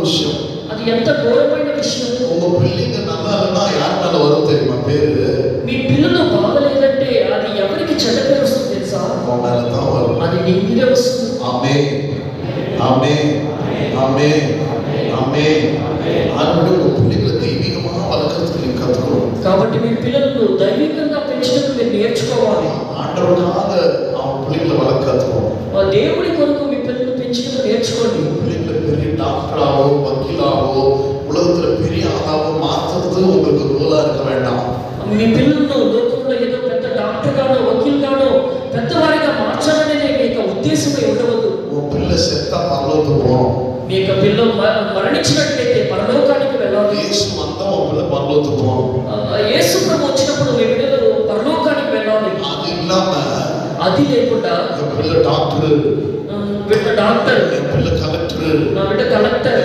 விஷயம். అది ఎంత ఘోరమైన విషయం. உங்க பிள்ளைங்க நல்லா இல்லைன்னா யாருனால வரும் தெரியுமா பேரு? మీ పిల్లలు బాగలేదంటే అది ఎవరికి చెడ్డ పేరు వస్తుంది తెలుసా? உன் மேல தான் வரும். అది నీ మీదే వస్తుంది. ஆமென் ஆமென் ஆமென் ஆமென். ஆண்டவரே உங்க பிள்ளைகளை தெய்வீகமா வளர்க்கறதுக்கு நீங்க கத்துக்கணும். కాబట్టి మీ పిల్లలను దైవికంగా పెంచడానికి మీరు నేర్చుకోవాలి. ஆண்டவருக்காக அவன் பிள்ளைகளை வளர்க்க கத்துக்கணும். దేవుడి కొరకు మీ పిల్లలను పెంచడం నేర్చుకోండి. பிள்ளைகளை பெரிய டாக்டராவோ வக்கீலாவோ உலகத்துல பெரிய ஆளாவோ மாத்துறது உங்களுக்கு கோலா இருக்க வேண்டாம். మీ పిల్లలను లోకంలో ఏదో పెద్ద డాక్టర్ గానో వకీల్ గానో పెద్దవారిగా మార్చాలనేదే మీ యొక్క ఉద్దేశమై ఉండవద్దు. உன் பிள்ளை செத்தா பரலோகத்துக்கு போகணும். మీ యొక్క పిల్లలు మరణించినట్లయితే పరలోకానికి వెళ్ళాలి. యేసు వద్దా உன் பிள்ளை பரலோகத்துக்கு போகணும். యేసు ప్రభు వచ్చినప్పుడు మీ బిడ్డలు పరలోకానికి వెళ్ళాలి. அது இல்லாம అది లేకుండా என் பிள்ளை டாக்டர், బిడ్డ డాక్టర్, என் பிள்ளை கலெக்டர், నా బిడ్డ కలెక్టర్,